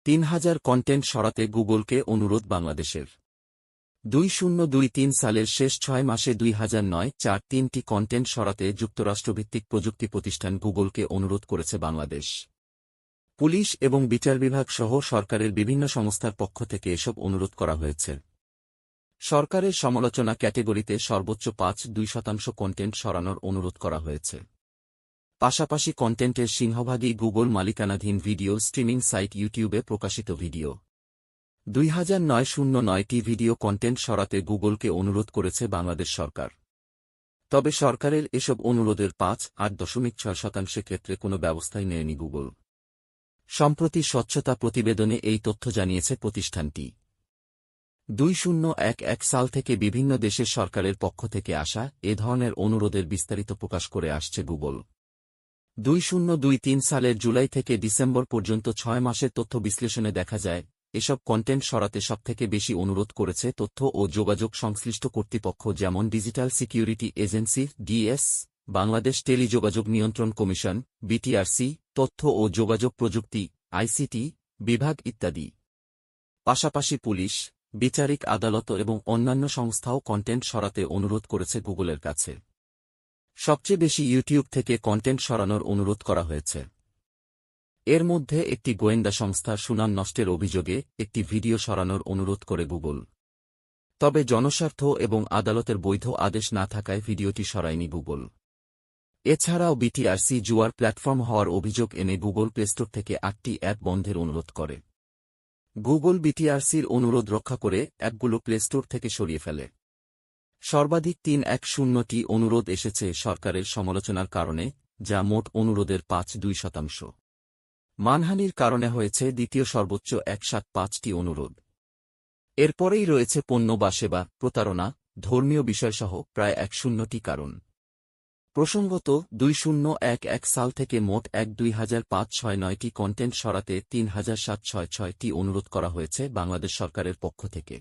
৩,০০০ content সরাতে গুগলকে অনুরোধ বাংলাদেশের। 2023 সালের শেষ 6 মাসে 2009-43টি কন্টেন্ট সরাতে যুক্তরাষ্ট্রভিত্তিক প্রযুক্তি প্রতিষ্ঠান গুগলকে অনুরোধ করেছে বাংলাদেশ। পুলিশ এবং বিচার বিভাগ সহ সরকারের বিভিন্ন সংস্থার পক্ষ থেকে এসব অনুরোধ করা হয়েছে। সরকারের সমালোচনা ক্যাটেগরিতে সর্বোচ্চ 5.2% কন্টেন্ট সরানোর অনুরোধ করা হয়েছে। পাশাপাশি কন্টেন্টের সিংহভাগই গুগল মালিকানাধীন ভিডিও স্ট্রিমিং সাইট ইউটিউবে প্রকাশিত ভিডিও। 2009-09টি ভিডিও কন্টেন্ট সরাতে গুগলকে অনুরোধ করেছে বাংলাদেশ সরকার। তবে সরকারের এসব অনুরোধের 5.8% ক্ষেত্রে কোনো ব্যবস্থাই নেয়নি গুগল। সম্প্রতি স্বচ্ছতা প্রতিবেদনে এই তথ্য জানিয়েছে প্রতিষ্ঠানটি। 2011 সাল থেকে বিভিন্ন দেশের সরকারের পক্ষ থেকে আসা এ ধরনের অনুরোধের বিস্তারিত প্রকাশ করে আসছে গুগল। 2023 সালের জুলাই থেকে ডিসেম্বর পর্যন্ত 6 মাসের তথ্য বিশ্লেষণে দেখা যায়, এসব কন্টেন্ট সরাতে সবথেকে বেশি অনুরোধ করেছে তথ্য ও যোগাযোগ সংশ্লিষ্ট কর্তৃপক্ষ যেমন digital security agency DS, Bangladesh টেলিযোগাযোগ নিয়ন্ত্রণ কমিশন বিটিআরসি, তথ্য ও যোগাযোগ প্রযুক্তি আইসিটি বিভাগ ইত্যাদি। পাশাপাশি পুলিশ, বিচারিক আদালত এবং অন্যান্য সংস্থাও কন্টেন্ট সরাতে অনুরোধ করেছে গুগলের কাছে। সবচেয়ে বেশি ইউটিউব থেকে কন্টেন্ট সরানোর অনুরোধ করা হয়েছে। এর মধ্যে একটি গোয়েন্দা সংস্থার সুনাম নষ্টের অভিযোগে একটি ভিডিও সরানোর অনুরোধ করে গুগল। তবে জনস্বার্থ এবং আদালতের বৈধ আদেশ না থাকায় ভিডিওটি সরায়নি গুগল। এছাড়াও বিটিআরসি জুয়ার প্ল্যাটফর্ম হওয়ার অভিযোগ এনে গুগল প্লেস্টোর থেকে 8টি অ্যাপ বন্ধের অনুরোধ করে। গুগল বিটিআরসির অনুরোধ রক্ষা করে অ্যাপগুলো প্লেস্টোর থেকে সরিয়ে ফেলে। সর্বাধিক 310টি অনুরোধ এসেছে সরকারের সমালোচনার কারণে, যা মোট অনুরোধের 5.2%। মানহানির কারণে হয়েছে দ্বিতীয় সর্বোচ্চ 175টি অনুরোধ। এরপরেই রয়েছে পণ্য বা সেবা, প্রতারণা, ধর্মীয় বিষয়সহ প্রায় 100টি কারণ। প্রসঙ্গত, 2011 সাল থেকে মোট 1,2569টি কন্টেন্ট সরাতে 3,766টি অনুরোধ করা হয়েছে বাংলাদেশ সরকারের পক্ষ থেকে।